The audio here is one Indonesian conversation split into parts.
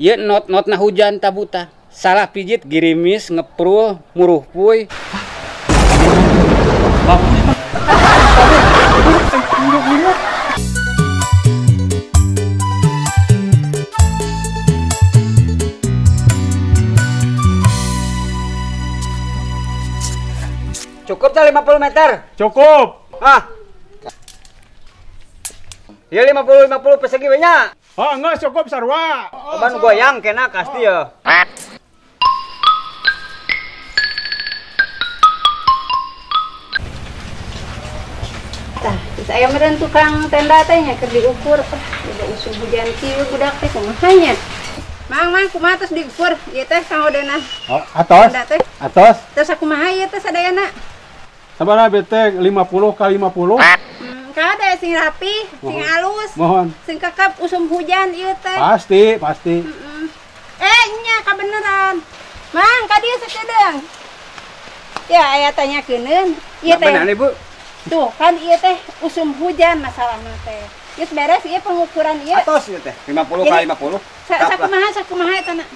Ieu not-notna hujan tabuta. Salah pijit girimis ngeprul muruh puy. Cukup tak 50 meter? Cukup. Ah. Ya 50 persegi banyak. Oh, enggak cukup sarwa. Ban goyang kena kasti ya. Tah, saya meren tukang tenda teh nya keur diukur. Udah usum hujan kieu budak teh kumaha nya? Mang, kumaha tos diukur? Ieu teh kang odena. Oh, atos. Tenda teh. Atos. Terus kumaha ieu teh sadayana? Sabaraha bete 50 kali 50. Kada sing rapi, sing halus. Mohon. Sing kekep usum hujan ieu teh. Pasti. Nya kabeneran. Mang, ka dieu sakedeung. Ya, aya tanyakeun. Ieu teh. Benar Ibu. Tuh, kan ieu teh usum hujan masalahna teh. Geus beres ieu pengukuran ieu. Atos ieu teh 50 kali 50. Sakumaha eta na?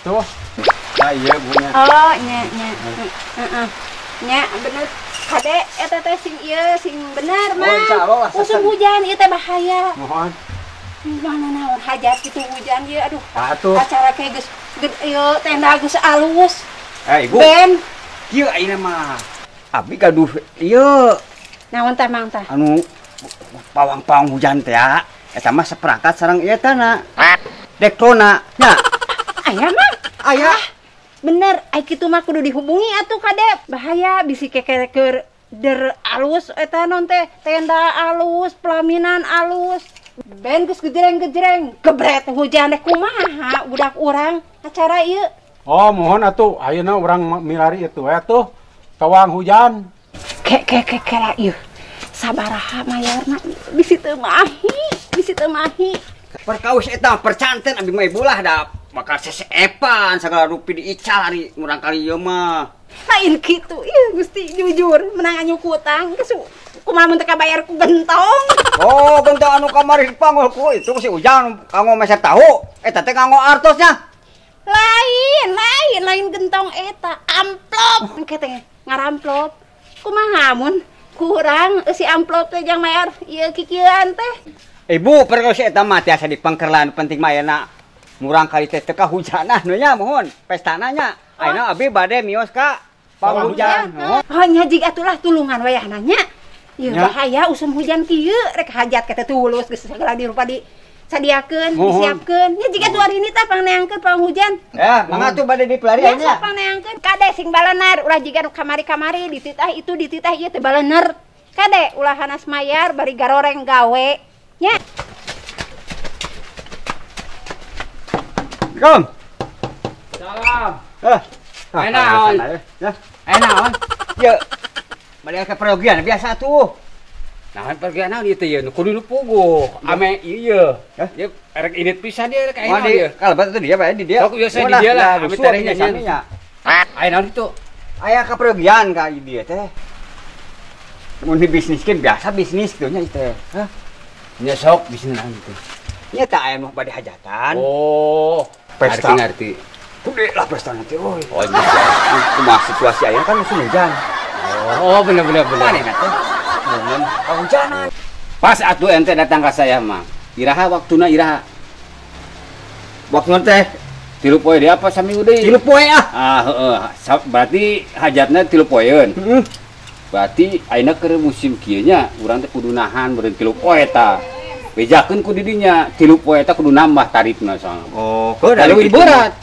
Tuh. Ah iya Bu nya. Oh, nya. Heeh. Nya bener. Kade eta teh sing ieu sing bener mah. insyaallah, Usum hujan ieu teh bahaya. Mohon. Mana naon hajat kitu hujan ieu aduh. Atuh. Acara kayak geus ieu tenda geus alus. Ibu. Ben, Kieu ayeuna mah. Abi gaduh ieu naon teh mang teh? anu pawang-pawang hujan teh ya. Eta mah seperangkat sareng ieu teh na. Dekrona nya. Aya mah. Aya. Bener, ai kitu mah kudu dihubungi atuh Kade. Bahaya bisi keker der alus eta non teh tenda alus, pelaminan alus. Ben geus gejreng-gejreng, gebret hujan teh kumaha budak urang acara ieu. Oh, mohon atuh. Ayeuna urang milari itu tuh. Kawang hujan. Kela ieu. Sabaraha mayarna bisi teu mahi. Perkaus eta percanten abi mah ibu lah da bakal seseepan sagala rupi diical hari murang kali ieu mah. Lain kitu, ieu Gusti jujur menang anyuk utang geus kumaha mun teu kabayar ku gentong. Oh, gentong anu kamari dipanggul ku itu si Ujang kanggo meser tahu. Eta teh kanggo artosnya. Lain gentong eta amplop keteh ngaramplop. Kumaha mun kurang si amplop teh jang mayar ieu kikieuan teh. Ibu perkaus eta mah tiasa dipangkerlan penting mah ayeuna murang kali teh teu kahujanah nu nya mohon pestana nya. Ayeuna abi bade mios ka panghujan. Oh nya jiga atulah tulungan wayahna nya. Ieu bahaya usum hujan kieu rek hajat kata tulus geus segala dirupa disadiakeun, disiapkeun. Nya jiga tuari ini tah pangneangkeun panghujan. Ya, mangga tuh bade dipelari Ya nya. pangneangkeun kade sing balenar ulah jiga nu kamari-kamari dititah itu dititah ieu teh balener. Kade ulah hanas mayar bari garoreng gawe. Nya. Kom. Salam. Enaon. Ya. Enaon? Ieu. Bade ka perogian biasa tuh. Nah, pergi naon ieu teh ieu nu kudu puguh. Ame ieu. Ieu erek init pisan dia rek ayeuna Di ieu. kalbat tuh dia bae di dia. Sok biasa di dia lah, ame tarehnya nya. Aya naon itu? Aya ka perogian ka ieu dia teh. Mun dibisniskeun biasa bisnis kitu nya teh. Hah? Nya sok bisnis naon itu. Nya teh aya mah bade hajatan. Oh, Pesta. ngerti. Gede lah pesta nanti, oi. Oh, iya. Kumaha situasi aya kan musim hujan. Oh, bener. Manehna teh momen hujanan. Pas atuh ente datang ke saya mah. Iraha waktuna iraha. Waktuna teh 3 poe dia apa sami deui? 3 poe ah. Ah, heeh. Berarti hajatna 3 poeun. Heeh. Berarti ayeuna keur musim kieu nya urang teh kudu nahan beureun 3 poe ta. Bejakeun ku didinya 3 poe eta kudu nambah tarifna soalna. Oh, Leuwih berat.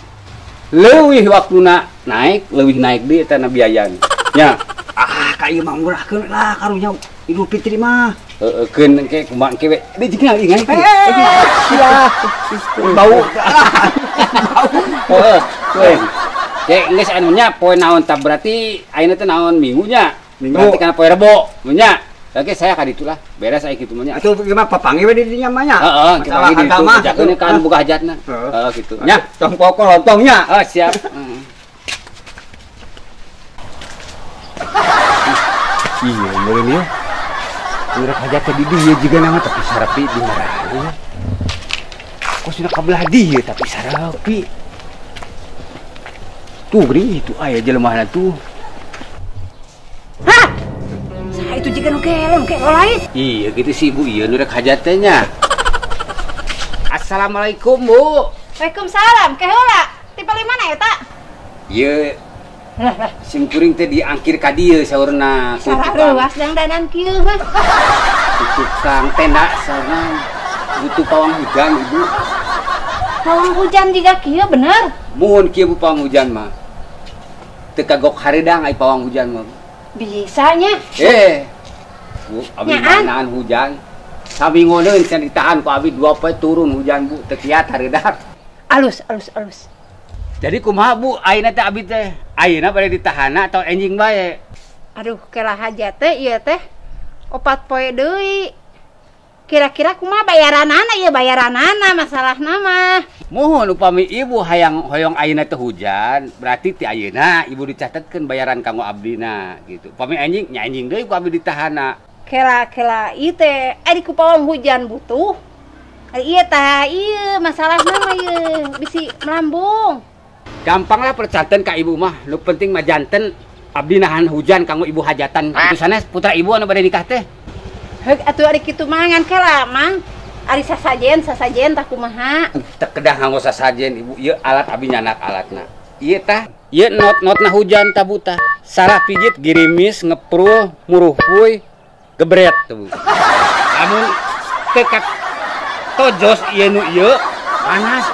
Leuwih waktuna naik, leuwih naik deui eta na biayana. Nya, Ah, ka ieu mah murahkeun lah karunya Idul Fitri mah. keun ke kumaha ke we. Di jeung ngai. Ya. Bau. Heeh. Teuing. Cek geus anu nya poe naon tah berarti ayeuna teh naon minggu nya. Berarti kana poe Rebo nya. Oke saya ka ditu lah. Beres aya kitu mah nya. Atuh gimana papangi we di dinya mah nya. Heeh, kita Masalah lagi harga mah. dijakeun kan buka hajatna. Heeh. Gitu. Nya. Tong pokok lontongnya. Oh, siap. Heeh. Iya, meureun ieu. Urang hajat teh di dieu jiga nama tapi sarapi di marah. sudah kabelah dia tapi sarapi. Tuh gini itu ayah jelemahan tuh. Hah? Saya itu juga nu kelem lain. Iya gitu sih Bu, iya nu rek hajatnya. Assalamualaikum Bu. Waalaikumsalam. Heula. Tipe di mana eta? Iya. Sim kuring teh diangkir ka dieu saurna. Salah leuwas dangdanan kieu mah. Tukang tenda saurna butuh pawang hujan Ibu. Pawang hujan juga kieu bener. Mohon kieu Bu pawang hujan mah. Teu kagok hareudang ai pawang hujan mah. Bisanya. Bu, abi manaan hujan. Sami ngoneun can ditahan ku abi 2 poe turun hujan Bu, teu kiat hareudang. Alus. Jadi kumaha Bu, ayeuna teh abi teh ayeuna bade ditahana atau enjing bae? Aduh, kelah hajat teh ieu teh 4 poe deui. Kira-kira kumaha bayaranana ieu bayaranana masalahna mah. Mohon upami Ibu hoyong ayeuna teh hujan, berarti ti ayeuna Ibu dicatetkeun bayaran kanggo abdina gitu. Upami enjing nya enjing deui ku abi ditahana. Kela ieu teh adi ku pawang hujan butuh. Ieu tah ieu masalahna mah ieu bisi melambung. Gampang lah percanten ka Ibu mah, nu penting mah janten abdi nahan hujan kanggo Ibu hajatan. Itu sanes putra Ibu anu bade nikah teh. Heug atuh ari kitu mangan kela mang. Ari sasajen tah kumaha? Teu kedah nganggo sasajen Ibu, ieu alat abi nyanak alatna. Ieu tah, ieu not-notna hujan tah Bu tah. Sarah pijit girimis ngeprul muruhpuy gebret tuh Bu. Lamun teu tojos ieu nu ieu panas.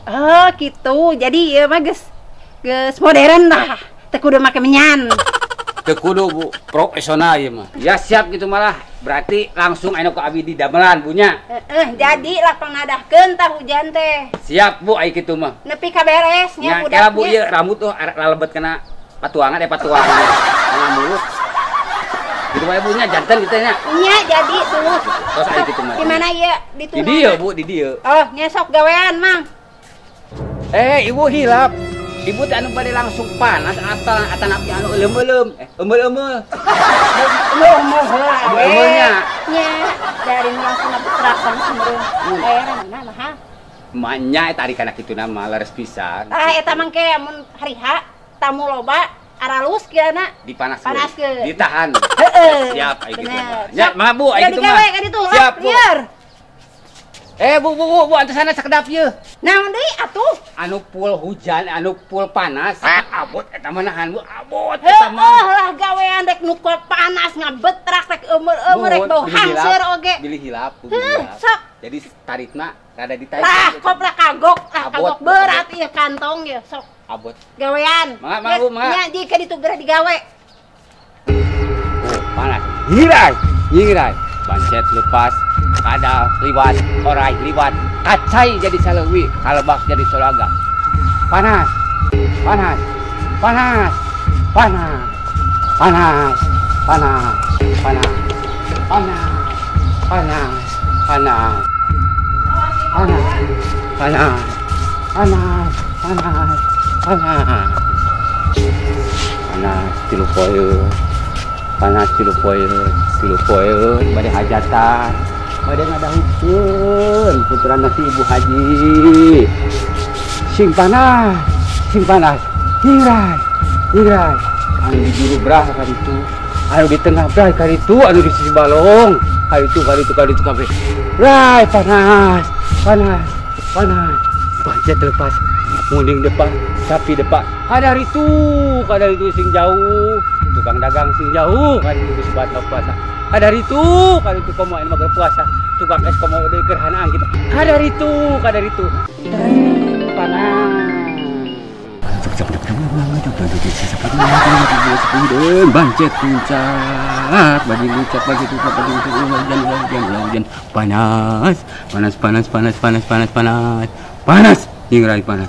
Oh gitu, jadi ieu mah geus modern lah. Teu kudu make menyan. Teu kudu Bu, profesional ieu mah. Ya siap gitu malah. Berarti langsung anu ka abi di damelan Bu nya. Jadi lah pangadahkeun tah hujan teh. Siap Bu ai kitu mah. Nepi ka beres nya budaknya. Ya Bu ieu rambut tuh lalebet kena patuangan patuangan. Kana mulut. Gitu wae Bu nya janten kitu nya. Nya jadi tuh. Tos ai kitu mah. Di mana ieu? Di dieu Bu, di dieu. Oh, nya sok gawean mang. Ibu hilap. Ibu teh anu bade langsung panas atan api anu eulem-eulem. Eumel-eumel. Eumel-eumel. Nya dari langsung beterakan semereun. Bayaran mana mahal? Manya eta ari kana kitu mah leres pisan. Eta mah ke mun hari H tamu loba aralus kiana dipanaskeun. Ditahan. Siap ai kitu mah. Nya mah Bu ai kitu mah. Digawe ka ditu. Siap Bu. Bu, anu sana sakedap ieu. Naon deui atuh? Anu pul hujan, anu pul panas, abot eta mah nahan Bu, abot eta mah. Lah gawean rek nu panas ngabetrak rek eumeur rek bau hangseur oge. Bilih hilap, Bu. Sok. Jadi taritna rada ditarik. Lah, kopra kagok berat ieu kantong ieu, sok. Abot. Gawean. Mangga Bu, mangga. Nya jika ditu gerah digawe. Oh, panas. Nyirai. Bancet lepas. Kadal liwat, orai liwat, kacai jadi saleuwi, kalebak jadi solaga. Panas. Panas tilu poe bade hajatan. Bade ngadahukeun puterana si Ibu Haji. Sing panas. Nyirai. Anu di juru brah ka ditu. Anu di tengah brah ka ditu, anu di sisi balong. Ka ditu kabeh. Rai panas. Bancet lepas. Munding depan, sapi depan. Kada itu sing jauh. Tukang dagang sing jauh kan itu sebat puasa. Kada itu komo anu mager puasa. Tukang es komo deui gerhanaan gitu. Kada itu. Panas. Bancet puncak, bagi lucak hujan. Panas. Nyirai panas.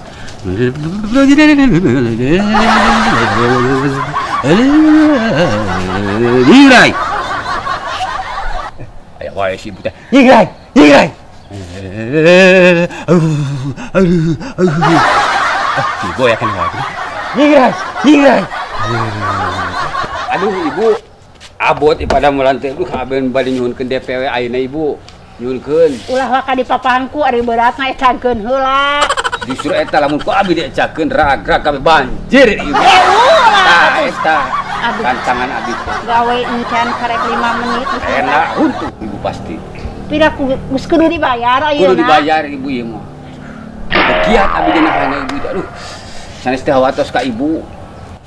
Nyirai. Ayo wae si Ibu teh. Nyirai. Si Ibu ya kan wae. Nyirai. Aduh Ibu, abot ipada mulan teh aben bade nyuhunkeun DPW ayeuna Ibu. Nyulkeun. Ulah waka di papanku ari berat mah ecakeun heula. Justru eta lamun ku abi diajakeun rag-rag kabeh banjir ieu. Ulah. Eta Aduh. tantangan abi teh. Gawe encan karek 5 menit. Enak untuk ibu pasti. Pira geus kudu dibayar ayeuna. Kudu dibayar ibu ieu mah. Kiat abi dina hana ibu. Aduh. Sanes teh hawatos ka ibu.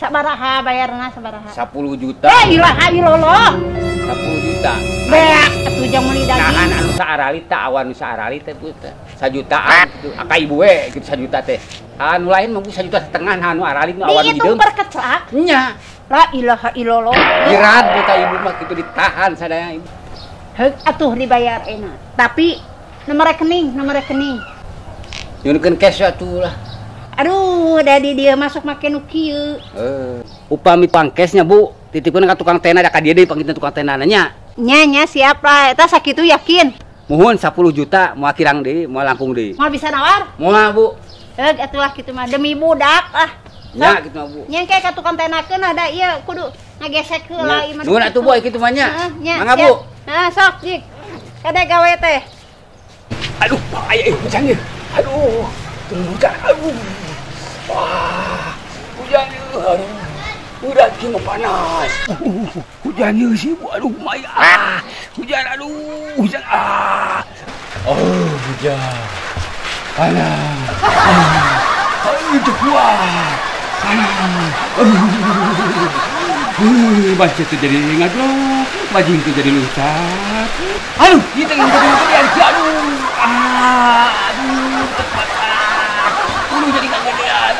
Sabaraha bayarna sabaraha? 10 juta. Ilaha illallah. 10 juta. Beak atuh jang meuli Nahan daging. anu saarali teh awan nu saarali teh pueu teh 1 jutaan kitu. Aka ibu we kitu 1 juta teh. Anu lain mah 1,5 juta anu arali nu awan Dihitung hideung. perkecak. Nya. La ilaha illallah. Jirat buka ibu mah kitu ditahan sadaya ibu. Heuk atuh dibayar enak. Tapi nomor rekening. Nyunkeun cash atuh lah. Aduh, dari dia masuk make nu kieu. Upami pangkesnya Bu, titipkeun ka tukang tena da ka dieu deui pangkitan tukang tenana nya. Nya siap lah, eta sakitu yakin. Muhun 10 juta moal kirang deui, moal langkung deui. Mau bisa nawar? Moal Bu. Heuk atuh lah kitu mah demi budak ah. Nya kitu mah Bu. Nyengke ka tukang tenakeun ada ieu kudu ngagesek heula ieu mah. Nuhun atuh boy kitu mah nya. Nya. Mangga siap. Bu. Nah, sok jik. Kada gawe teh. Aduh, aya hujan ieu. Aduh. Turun hujan. Aduh. Wah. Hujan ieu. Aduh. Udah kino panas. Hujan ieu sih Bu. Aduh, maya. Hujan aduh, hujan Oh, hujan. Panas. Aduh, itu kuat. Panas. Baca itu jadi ingat loh. Bajing itu jadi loncat. Aduh, kita yang kegedean. Aduh, aduh, tepat. Aduh, jadi kegedean.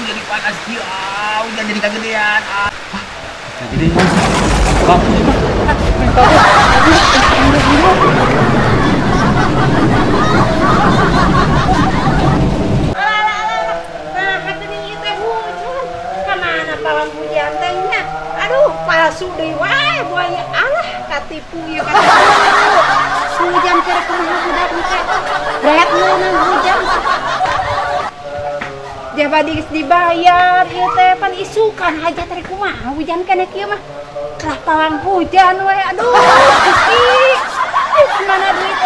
Jadi panas dia. Udah jadi kegedean. Jadi bagus Pak. Nah, heuning ieu teh hujan. Ka mana pawang hujan teh nya? Aduh, palsu deui wae buaya. Alah, katipu ieu katipu. Hujan keur kumaha budak teh. Berat ngeunang hujan. Jaba geus dibayar ieu teh pan isukan hajat teh kumaha hujan kana kieu mah. Lah pawang hujan we. Aduh, Gusti. Mana duit